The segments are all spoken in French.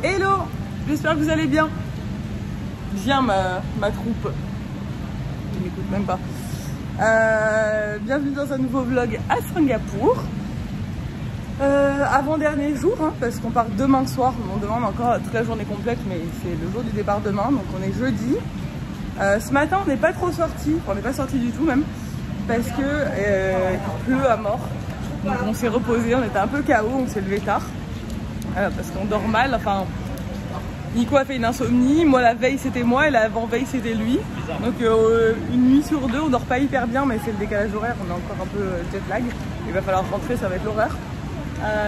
Hello, j'espère que vous allez bien. Viens ma troupe. Ils m'écoutent même pas. Bienvenue dans un nouveau vlog à Singapour. Avant-dernier jour, hein, parce qu'on part demain soir. On demande encore toute la journée complète, mais c'est le jour du départ demain, donc on est jeudi. Ce matin, on n'est pas trop sorti, on n'est pas sorti du tout même, parce que il pleut à mort. Donc on s'est reposé, on était un peu KO, on s'est levé tard, parce qu'on dort mal. Enfin, Nico a fait une insomnie, moi la veille c'était moi et l'avant-veille c'était lui. Donc une nuit sur deux, on dort pas hyper bien, mais c'est le décalage horaire, on a encore un peu jet lag. Il va falloir rentrer, ça va être l'horreur.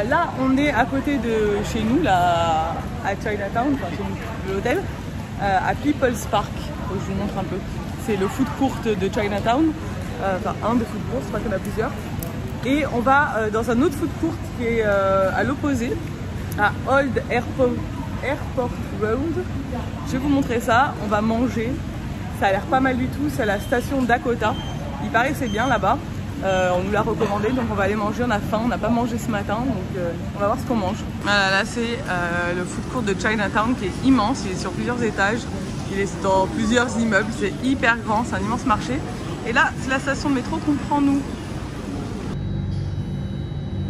Là, on est à côté de chez nous, là, à Chinatown, enfin chez nous, l'hôtel, à People's Park. Faut que je vous montre un peu. C'est le food court de Chinatown, enfin un des food courts, je crois qu'il y en a plusieurs. Et on va dans un autre food court qui est à l'opposé, à Old Airport Road. Je vais vous montrer ça. On va manger. Ça a l'air pas mal du tout. C'est à la station Dakota. Il paraît que c'est bien là-bas. On nous l'a recommandé, donc on va aller manger. On a faim, on n'a pas mangé ce matin, donc on va voir ce qu'on mange. Voilà, là c'est le food court de Chinatown qui est immense. Il est sur plusieurs étages. Il est dans plusieurs immeubles. C'est hyper grand. C'est un immense marché. Et là, c'est la station de métro qu'on prend nous.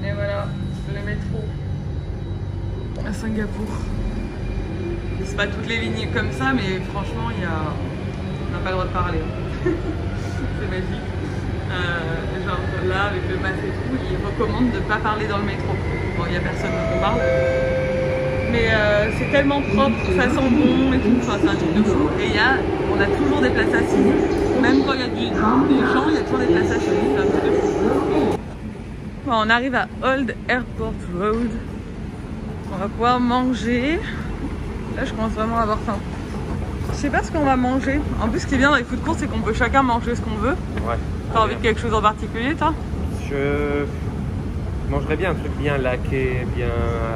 Et voilà, le métro à Singapour. C'est pas toutes les lignes comme ça, mais franchement, on n'a pas le droit de parler. C'est magique. Genre là, avec le masque et tout, ils recommandent de ne pas parler dans le métro. Bon, il n'y a personne dont on parle. Mais c'est tellement propre, ça sent bon et tout. Enfin, c'est un truc de fou. Et on a toujours des places assises. Même quand il y a des gens, il y a toujours des places assises. C'est un truc de fou. Bon, on arrive à Old Airport Road. On va pouvoir manger. Là, je commence vraiment à avoir faim. Je sais pas ce qu'on va manger. En plus, ce qui est bien dans les food courts, c'est qu'on peut chacun manger ce qu'on veut. Ouais. T'as envie de quelque chose en particulier, toi? Je mangerais bien un truc bien laqué, bien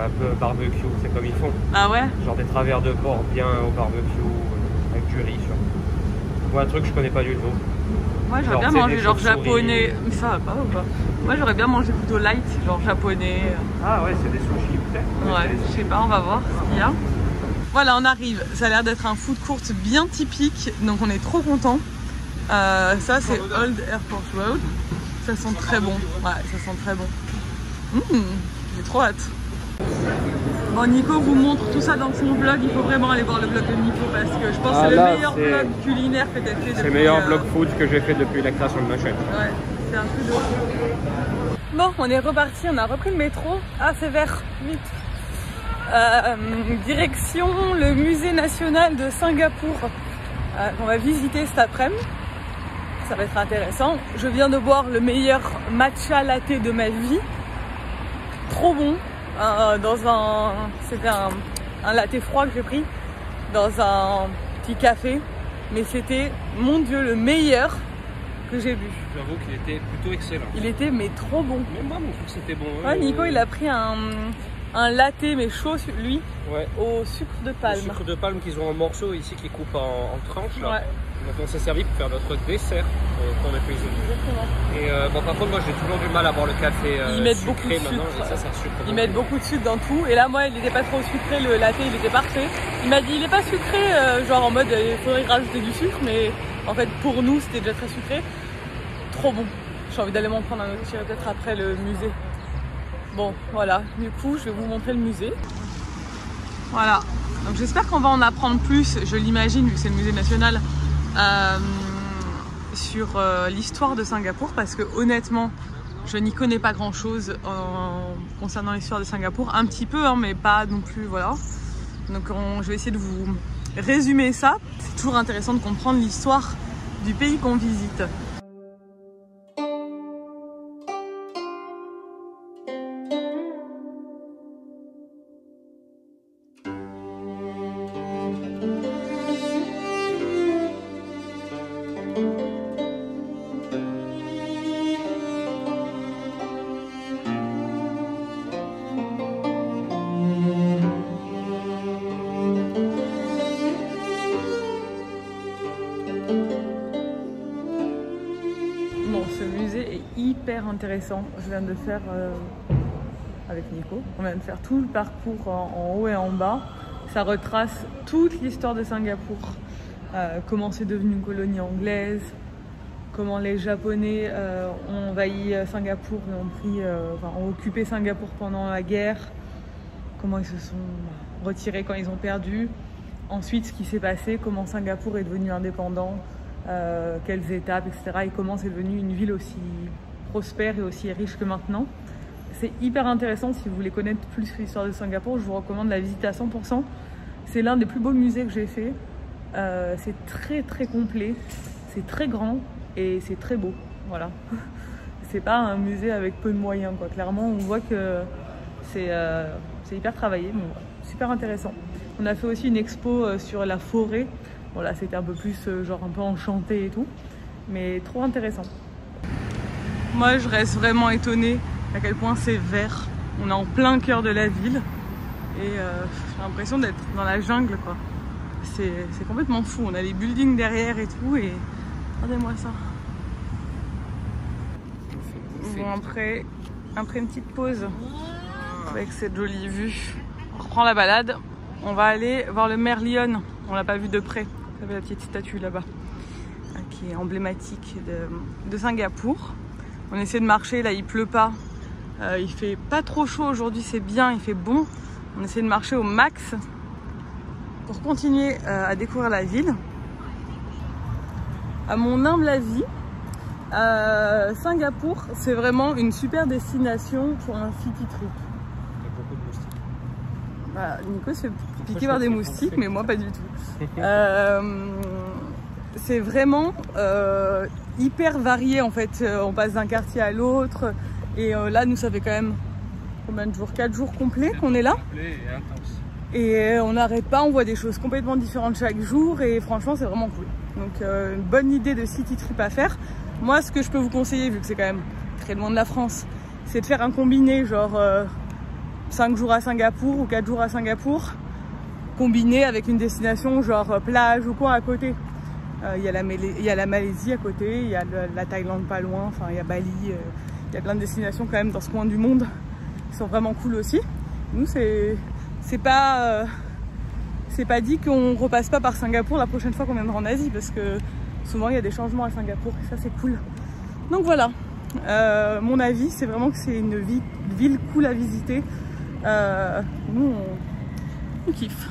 un peu barbecue, c'est comme ils font. Ah ouais? Genre des travers de porc bien au barbecue, avec du riz. Ou un truc que je connais pas du tout. Moi, j'aurais bien mangé genre japonais. Mais ça va pas ou pas? Moi, j'aurais bien mangé plutôt light, genre japonais. Ah ouais, c'est des sushis peut-être? Ouais, je sais pas, on va voir ce qu'il y a. Voilà, on arrive. Ça a l'air d'être un food court bien typique, donc on est trop contents. Ça, c'est Old Airport Road. Ça sent très bon. Ouais, ça sent très bon. J'ai trop hâte. Bon, Nico vous montre tout ça dans son vlog. Il faut vraiment aller voir le vlog de Nico parce que je pense que c'est le meilleur vlog culinaire que tu as fait depuis. C'est le meilleur vlog food que j'ai fait depuis la création de ma chaîne. Ouais, c'est un truc de fou. Bon, on est reparti. On a repris le métro. Ah, c'est vert. Vite. Direction le musée national de Singapour qu'on va visiter cet après-midi. Ça va être intéressant. Je viens de boire le meilleur matcha latte de ma vie. Trop bon. C'était un latte froid que j'ai pris dans un petit café. Mais c'était, mon Dieu, le meilleur que j'ai bu. J'avoue qu'il était plutôt excellent. Il était mais trop bon. Même moi, je trouve que c'était bon. Ouais, Nico, il a pris un latte mais chaud, lui, ouais, au sucre de palme. Le sucre de palme qu'ils ont en morceaux ici, qui coupe en tranches. Là. Ouais. Donc on s'est servi pour faire notre dessert pour notre cuisine. Exactement. Et bon, par contre, moi j'ai toujours du mal à boire le café ils mettent beaucoup de sucre. Ils mettent beaucoup de sucre dans tout. Et là, moi, il n'était pas trop sucré, le latte, il était parfait. Il m'a dit, il n'est pas sucré, genre en mode, il faudrait rajouter du sucre. Mais en fait, pour nous, c'était déjà très sucré. Trop bon. J'ai envie d'aller m'en prendre un autre, j'irai peut-être après le musée. Bon, voilà, du coup, je vais vous montrer le musée. Voilà, donc j'espère qu'on va en apprendre plus, je l'imagine, vu que c'est le musée national, sur l'histoire de Singapour, parce que honnêtement, je n'y connais pas grand-chose concernant l'histoire de Singapour. Un petit peu, hein, mais pas non plus, voilà. Donc je vais essayer de vous résumer ça. C'est toujours intéressant de comprendre l'histoire du pays qu'on visite. Bon, ce musée est hyper intéressant. Je viens de faire avec Nico. On vient de faire tout le parcours en haut et en bas. Ça retrace toute l'histoire de Singapour. Comment c'est devenu une colonie anglaise, comment les Japonais ont envahi Singapour et ont occupé Singapour pendant la guerre, comment ils se sont retirés quand ils ont perdu, ensuite ce qui s'est passé, comment Singapour est devenu indépendant, quelles étapes, etc. et comment c'est devenu une ville aussi prospère et aussi riche que maintenant. C'est hyper intéressant si vous voulez connaître plus l'histoire de Singapour, je vous recommande la visiter à 100%. C'est l'un des plus beaux musées que j'ai fait. C'est très très complet, c'est très grand et c'est très beau, voilà. C'est pas un musée avec peu de moyens, quoi. Clairement on voit que c'est hyper travaillé, mais voilà, super intéressant. On a fait aussi une expo sur la forêt, voilà, c'était un peu plus genre un peu enchanté et tout, mais trop intéressant. Moi je reste vraiment étonnée à quel point c'est vert, on est en plein cœur de la ville et j'ai l'impression d'être dans la jungle, quoi. C'est complètement fou, on a les buildings derrière et tout et regardez-moi ça. Bon, après une petite pause avec cette jolie vue, on reprend la balade, on va aller voir le Merlion, on l'a pas vu de près, vous savez la petite statue là-bas qui est emblématique de Singapour. On essaie de marcher, là il pleut pas, il fait pas trop chaud aujourd'hui, c'est bien, il fait bon, on essaie de marcher au max pour continuer à découvrir la ville. À mon humble avis, Singapour, c'est vraiment une super destination pour un city trip. Il y a beaucoup de moustiques. Bah, Nico se fait piquer par des moustiques, mais moi pas du tout. C'est vraiment hyper varié en fait. On passe d'un quartier à l'autre. Et là, nous, ça fait quand même combien de jours? 4 jours complets qu'on est là. Et on n'arrête pas, on voit des choses complètement différentes chaque jour et franchement c'est vraiment cool. Donc une bonne idée de city trip à faire. Moi ce que je peux vous conseiller, vu que c'est quand même très loin de la France, c'est de faire un combiné genre 5 jours à Singapour ou 4 jours à Singapour, combiné avec une destination genre plage ou quoi à côté. Il y a la Malaisie à côté, il y a la Thaïlande pas loin, enfin il y a Bali, il y a plein de destinations quand même dans ce coin du monde qui sont vraiment cool aussi. Nous c'est pas dit qu'on repasse pas par Singapour la prochaine fois qu'on viendra en Asie parce que souvent il y a des changements à Singapour et ça c'est cool. Donc voilà, mon avis c'est vraiment que c'est une ville cool à visiter. Nous on kiffe.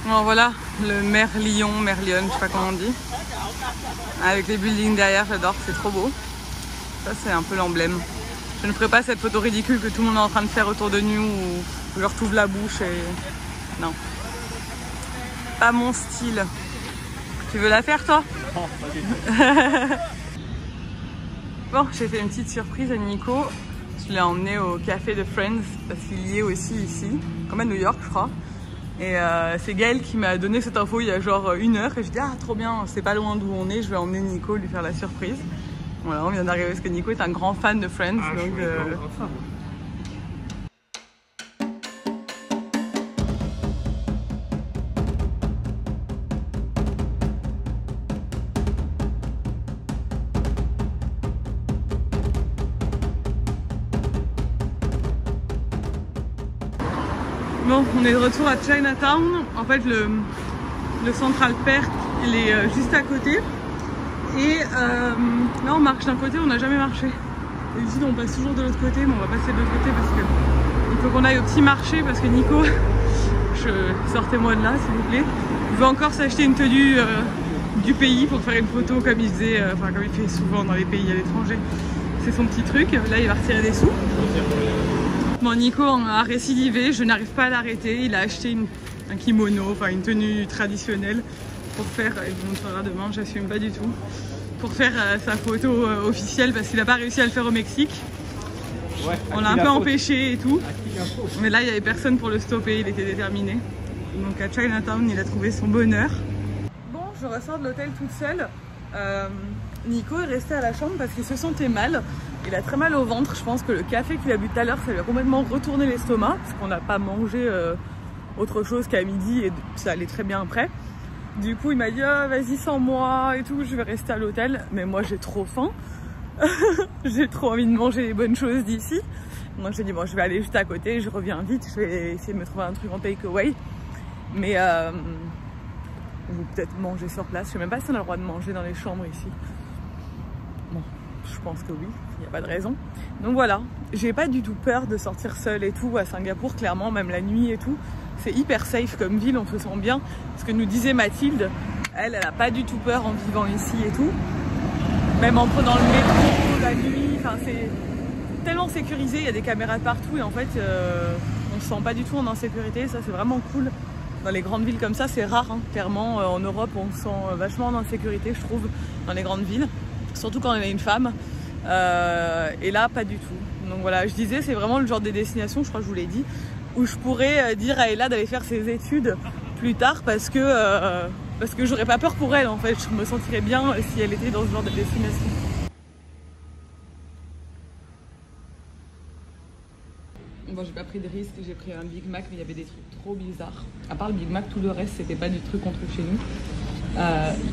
Alors voilà le Merlion, je sais pas comment on dit, avec les buildings derrière, j'adore, c'est trop beau. Ça c'est un peu l'emblème. Je ne ferai pas cette photo ridicule que tout le monde est en train de faire autour de nous où je leur t'ouvre la bouche et... Non. Pas mon style. Tu veux la faire toi? Non, pas du tout. Bon, j'ai fait une petite surprise à Nico. Je l'ai emmené au café de Friends parce qu'il y est aussi ici, comme à New York je crois. Et c'est Gaël qui m'a donné cette info il y a genre 1 heure et je dis ah trop bien, c'est pas loin d'où on est, je vais emmener Nico lui faire la surprise. Voilà, on vient d'arriver parce que Nico est un grand fan de Friends. Ah, donc, Bon, on est de retour à Chinatown. En fait, le Central Perk, il est juste à côté. Et là, on marche d'un côté, on n'a jamais marché. D'habitude, on passe toujours de l'autre côté, mais on va passer de l'autre côté parce que il faut qu'on aille au petit marché. Parce que Nico, sortez-moi de là, s'il vous plaît. Il veut encore s'acheter une tenue du pays pour faire une photo comme il faisait, enfin comme il fait souvent dans les pays à l'étranger. C'est son petit truc. Là, il va retirer des sous. Bon, Nico a récidivé, je n'arrive pas à l'arrêter. Il a acheté un kimono, enfin une tenue traditionnelle pour faire, il vous montrera demain, j'assume pas du tout, pour faire sa photo officielle parce qu'il n'a pas réussi à le faire au Mexique. Ouais, on l'a un peu empêché et tout, mais là il n'y avait personne pour le stopper, il était déterminé. Donc à Chinatown, il a trouvé son bonheur. Bon, je ressors de l'hôtel toute seule. Nico est resté à la chambre parce qu'il se sentait mal. Il a très mal au ventre. Je pense que le café qu'il a bu tout à l'heure, ça lui a complètement retourné l'estomac parce qu'on n'a pas mangé autre chose qu'à midi et ça allait très bien après. Du coup, il m'a dit oh, vas-y sans moi et tout, je vais rester à l'hôtel. Mais moi, j'ai trop faim. J'ai trop envie de manger les bonnes choses d'ici. Donc j'ai dit bon, je vais aller juste à côté, je reviens vite, je vais essayer de me trouver un truc en takeaway. Mais ou peut-être manger sur place. Je sais même pas si on a le droit de manger dans les chambres ici. Bon, je pense que oui, il n'y a pas de raison. Donc voilà, j'ai pas du tout peur de sortir seule et tout à Singapour, clairement, même la nuit et tout. C'est hyper safe comme ville, on se sent bien. Ce que nous disait Mathilde, elle a pas du tout peur en vivant ici et tout. Même en prenant le métro, la nuit, enfin c'est tellement sécurisé, il y a des caméras partout et en fait on se sent pas du tout en insécurité, ça c'est vraiment cool. Dans les grandes villes comme ça, c'est rare, hein. Clairement en Europe on se sent vachement en insécurité je trouve, dans les grandes villes, surtout quand on est une femme. Et là pas du tout. Donc voilà, je disais c'est vraiment le genre de destination, je crois que je vous l'ai dit, où je pourrais dire à Ella d'aller faire ses études plus tard parce que j'aurais pas peur pour elle en fait, je me sentirais bien si elle était dans ce genre de destination. Bon, j'ai pas pris de risque, j'ai pris un Big Mac mais il y avait des trucs trop bizarres. À part le Big Mac, tout le reste c'était pas du truc qu'on trouve chez nous.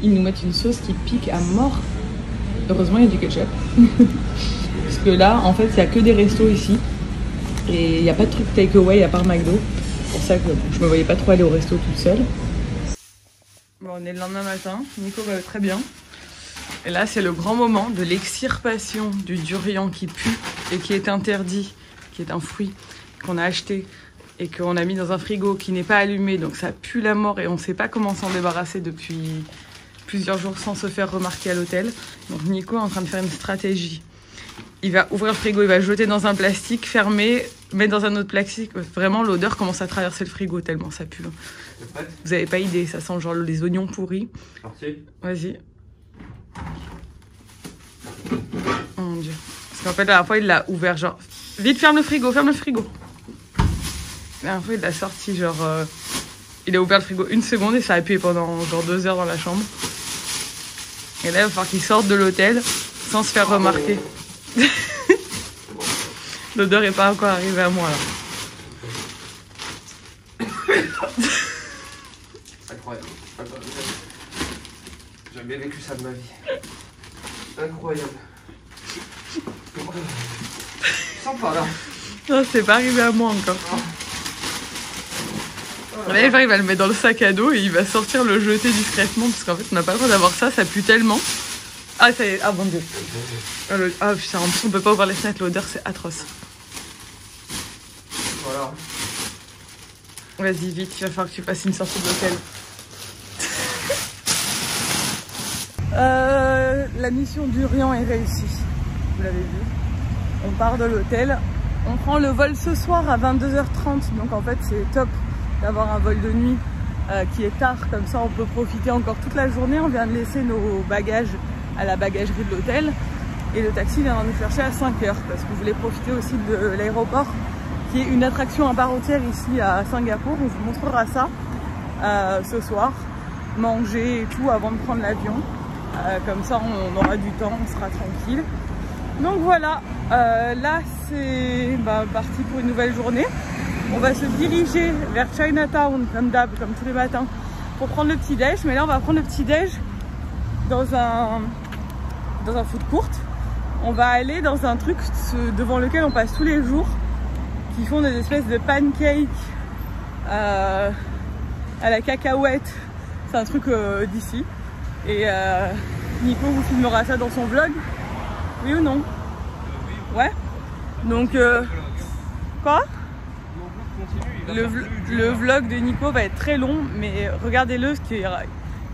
Ils nous mettent une sauce qui pique à mort. Heureusement il y a du ketchup. Parce que là en fait il y a que des restos ici. Et il n'y a pas de truc takeaway à part McDo. C'est pour ça que je me voyais pas trop aller au resto toute seule. Bon, on est le lendemain matin, Nico va très bien. Et là, c'est le grand moment de l'extirpation du durian qui pue et qui est interdit, qui est un fruit qu'on a acheté et qu'on a mis dans un frigo qui n'est pas allumé. Donc ça pue la mort et on ne sait pas comment s'en débarrasser depuis plusieurs jours sans se faire remarquer à l'hôtel. Donc Nico est en train de faire une stratégie. Il va ouvrir le frigo, il va jeter dans un plastique, fermer, mettre dans un autre plastique. Vraiment, l'odeur commence à traverser le frigo tellement ça pue. Vous avez pas idée, ça sent genre les oignons pourris. Parti. Vas-y. Oh mon dieu. Parce qu'en fait, la dernière fois, il l'a ouvert genre... Vite, ferme le frigo, ferme le frigo. La dernière fois, il l'a sorti genre... Il a ouvert le frigo 1 seconde et ça a pué pendant genre 2 heures dans la chambre. Et là, il va falloir qu'il sorte de l'hôtel sans se faire remarquer. L'odeur n'est pas encore arrivée à moi là. Incroyable. J'ai jamais vécu ça de ma vie. Incroyable. Sympa là. Non, c'est pas arrivé à moi encore. Là, il va le mettre dans le sac à dos et il va sortir le jeter discrètement parce qu'en fait, on n'a pas le droit d'avoir ça, ça pue tellement. Ah, ça y est, ah bon Dieu. Ah putain, en plus, on peut pas ouvrir les fenêtres, l'odeur c'est atroce. Voilà. Vas-y, vite, il va falloir que tu passes une sortie de l'hôtel. La mission durian est réussie, vous l'avez vu. On part de l'hôtel, on prend le vol ce soir à 22h30, donc en fait c'est top d'avoir un vol de nuit qui est tard, comme ça on peut profiter encore toute la journée. On vient de laisser nos bagages à la bagagerie de l'hôtel et le taxi viendra nous chercher à 5h parce que je voulais profiter aussi de l'aéroport qui est une attraction à part entière ici à Singapour. On vous montrera ça ce soir, manger et tout avant de prendre l'avion, comme ça on aura du temps, on sera tranquille. Donc voilà, là c'est parti pour une nouvelle journée. On va se diriger vers Chinatown comme d'hab, comme tous les matins, pour prendre le petit déj. Mais là on va prendre le petit déj dans un food court. On va aller dans un truc devant lequel on passe tous les jours, qui font des espèces de pancakes à la cacahuète. C'est un truc d'ici. Et Nico vous filmera ça dans son vlog. Oui ou non? Ouais. Donc quoi? Le vlog de Nico va être très long, mais regardez-le, c'est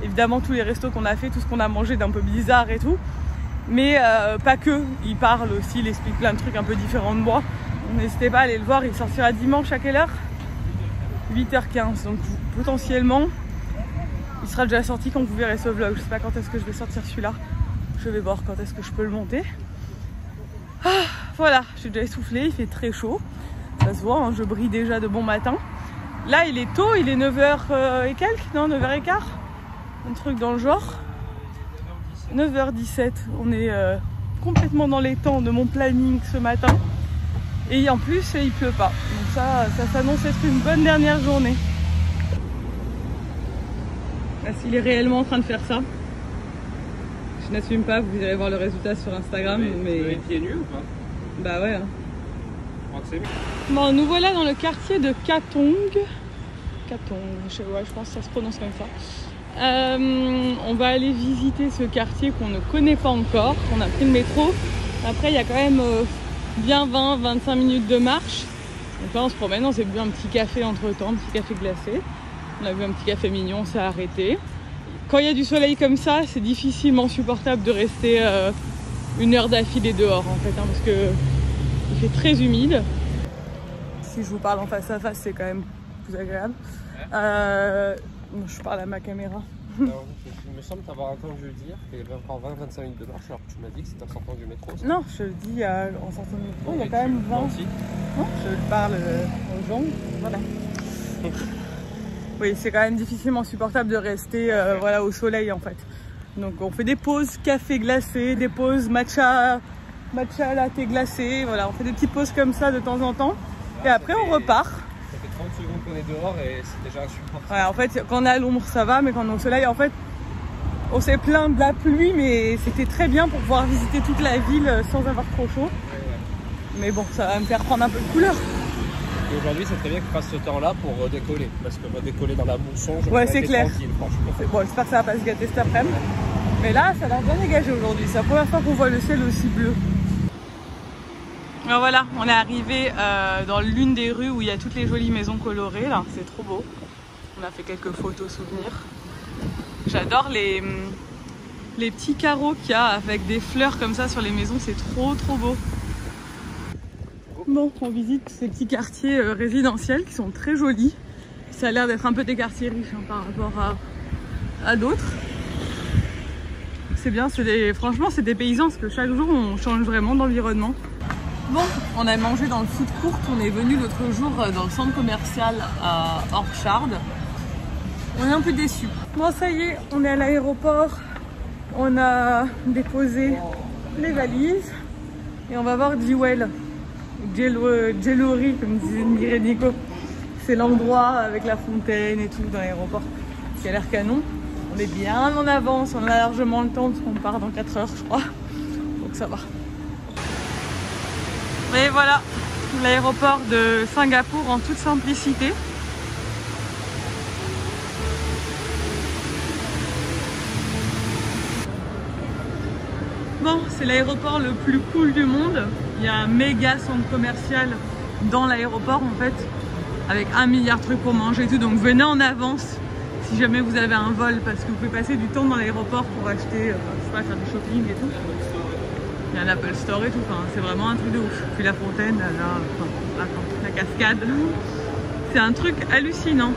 évidemment tous les restos qu'on a fait, tout ce qu'on a mangé d'un peu bizarre et tout. Mais pas que, il parle aussi, il explique plein de trucs un peu différents de moi. N'hésitez pas à aller le voir, il sortira dimanche à quelle heure? 8h15, donc potentiellement il sera déjà sorti quand vous verrez ce vlog. Je sais pas quand est-ce que je vais sortir celui-là, je vais voir quand est-ce que je peux le monter. Voilà, je suis déjà essoufflée, il fait très chaud, ça se voit, hein, je brille déjà de bon matin. Là il est tôt, il est 9h et quelques, non 9h15, un truc dans le genre. 9h17, on est complètement dans les temps de mon planning ce matin. Et en plus il pleut pas, donc ça s'annonce être une bonne dernière journée. Là, s'il est réellement en train de faire ça, je n'assume pas, vous irez voir le résultat sur Instagram. Mais pieds nus ou pas? Bah ouais. Bon, nous voilà dans le quartier de Katong. Ouais, je pense que ça se prononce comme ça. On va aller visiter ce quartier qu'on ne connaît pas encore. On a pris le métro. Après, il y a quand même bien 20-25 minutes de marche. Donc là, on se promène. On s'est bu un petit café entre-temps, un petit café glacé. On a bu un petit café mignon, on s'est arrêté. Quand il y a du soleil comme ça, c'est difficilement supportable de rester une heure d'affilée dehors en fait, hein, parce que il fait très humide. Si je vous parle en face à face, c'est quand même plus agréable. Je parle à ma caméra. Alors, il me semble t'avoir entendu dire qu'il y avait encore 20-25 minutes de marche, alors que tu m'as dit que c'était en sortant du métro. Ça. Non, je le dis en sortant du métro, il y a quand même 20. Non, je parle aux gens, voilà. Oui, c'est quand même difficilement supportable de rester voilà, au soleil en fait. Donc on fait des pauses café glacé, des pauses matcha latte glacé, voilà, on fait des petites pauses comme ça de temps en temps. Et après on repart. Ça fait 30 secondes qu'on est dehors et c'est déjà insupportable. Ouais, en fait, quand on est à l'ombre ça va, mais quand on est au soleil, en fait, on s'est plaint de la pluie, mais c'était très bien pour pouvoir visiter toute la ville sans avoir trop chaud. Ouais. Mais bon, ça va me faire prendre un peu de couleur. Et aujourd'hui, c'est très bien qu'il fasse ce temps-là pour redécoller, parce que redécoller dans la mousson, je ouais, c'est clair. Tranquille, franchement. Bon, j'espère que ça va pas se gâter cet après-midi. Mais là, ça a l'air bien dégagé aujourd'hui. C'est la première fois qu'on voit le ciel aussi bleu. Alors voilà, on est arrivé dans l'une des rues où il y a toutes les jolies maisons colorées. Là, c'est trop beau. On a fait quelques photos souvenirs. J'adore les petits carreaux qu'il y a avec des fleurs comme ça sur les maisons. C'est trop beau. Bon, on visite ces petits quartiers résidentiels qui sont très jolis. Ça a l'air d'être un peu des quartiers riches hein, par rapport à d'autres. C'est bien, franchement c'est des paysans parce que chaque jour on change vraiment d'environnement. Bon, on a mangé dans le food court, on est venu l'autre jour dans le centre commercial à Orchard. On est un peu déçus. Bon, ça y est, on est à l'aéroport. On a déposé les valises et on va voir Jewel. Jewelry, comme dirait Nico. C'est l'endroit avec la fontaine et tout dans l'aéroport qui a l'air canon. On est bien en avance, on a largement le temps parce qu'on part dans 4 heures je crois. Donc ça va. Et voilà, l'aéroport de Singapour en toute simplicité. Bon, c'est l'aéroport le plus cool du monde. Il y a un méga centre commercial dans l'aéroport en fait, avec 1 milliard de trucs pour manger et tout. Donc venez en avance si jamais vous avez un vol, parce que vous pouvez passer du temps dans l'aéroport pour acheter, je sais pas, faire du shopping et tout. Il y a un Apple Store et tout, enfin, c'est vraiment un truc de ouf. Puis la fontaine, là, enfin, la cascade, c'est un truc hallucinant.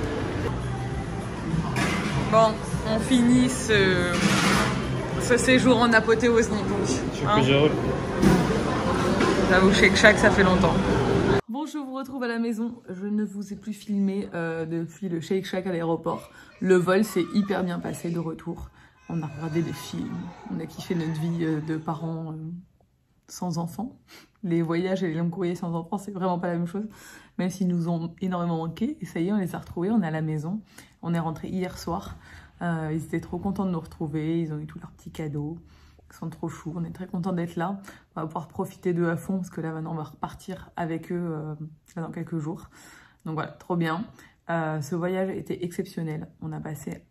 Bon, on finit ce séjour en apothéose Nico. Je suis plus heureux. J'avoue, Shake Shack, ça fait longtemps. Bon, je vous retrouve à la maison. Je ne vous ai plus filmé depuis le Shake Shack à l'aéroport. Le vol s'est hyper bien passé de retour. On a regardé des films, on a kiffé notre vie de parents sans enfants. Les voyages et les longs courriers sans enfants, c'est vraiment pas la même chose. Même s'ils nous ont énormément manqué. Et ça y est, on les a retrouvés, on est à la maison. On est rentré hier soir. Ils étaient trop contents de nous retrouver, ils ont eu tous leurs petits cadeaux. Ils sont trop choux, on est très contents d'être là. On va pouvoir profiter d'eux à fond parce que là maintenant on va repartir avec eux dans quelques jours. Donc voilà, trop bien. Ce voyage était exceptionnel. On a passé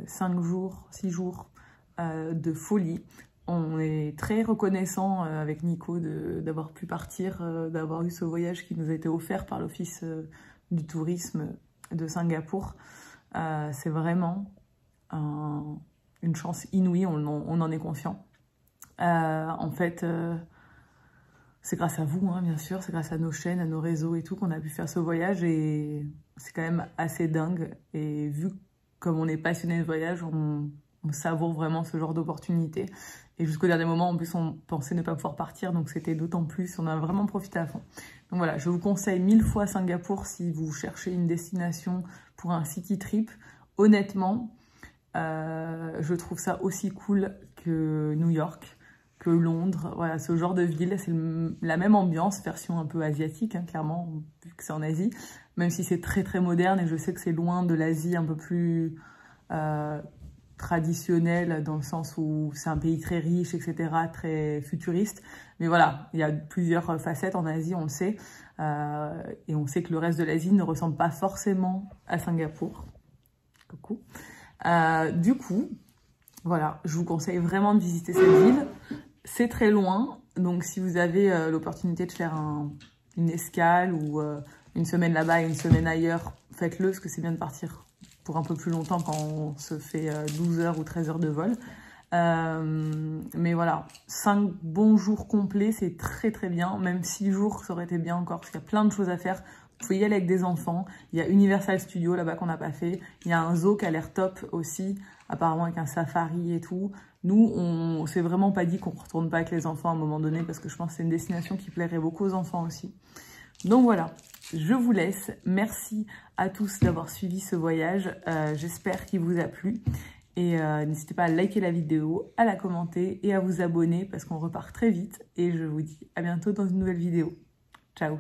5 jours, 6 jours de folie. On est très reconnaissant avec Nico d'avoir pu partir, d'avoir eu ce voyage qui nous a été offert par l'Office du tourisme de Singapour. C'est vraiment une chance inouïe, on en est conscient. En fait, c'est grâce à vous, hein, bien sûr, c'est grâce à nos chaînes, à nos réseaux et tout qu'on a pu faire ce voyage et c'est quand même assez dingue. Et vu comme on est passionné de voyage, on savoure vraiment ce genre d'opportunité. Et jusqu'au dernier moment, en plus, on pensait ne pas pouvoir partir, donc c'était d'autant plus, on a vraiment profité à fond. Donc voilà, je vous conseille 1000 fois Singapour si vous cherchez une destination pour un city trip. Honnêtement, je trouve ça aussi cool que New York, que Londres. Voilà, ce genre de ville, c'est la même ambiance, version un peu asiatique, hein, clairement, vu que c'est en Asie. Même si c'est très très moderne et je sais que c'est loin de l'Asie un peu plus traditionnel dans le sens où c'est un pays très riche, etc., très futuriste. Mais voilà, il y a plusieurs facettes en Asie, on le sait. Et on sait que le reste de l'Asie ne ressemble pas forcément à Singapour. Coucou. Du coup, voilà, je vous conseille vraiment de visiter cette ville. C'est très loin, donc si vous avez l'opportunité de faire une escale ou une semaine là-bas et une semaine ailleurs, faites-le, parce que c'est bien de partir pour un peu plus longtemps quand on se fait 12 heures ou 13 heures de vol. Mais voilà, 5 bons jours complets, c'est très très bien. Même 6 jours, ça aurait été bien encore, parce qu'il y a plein de choses à faire. Vous pouvez y aller avec des enfants. Il y a Universal Studios là-bas qu'on n'a pas fait. Il y a un zoo qui a l'air top aussi, apparemment avec un safari et tout. Nous, on s'est vraiment pas dit qu'on ne retourne pas avec les enfants à un moment donné, parce que je pense que c'est une destination qui plairait beaucoup aux enfants aussi. Donc voilà, je vous laisse. Merci à tous d'avoir suivi ce voyage. J'espère qu'il vous a plu. Et n'hésitez pas à liker la vidéo, à la commenter et à vous abonner parce qu'on repart très vite. Et je vous dis à bientôt dans une nouvelle vidéo. Ciao!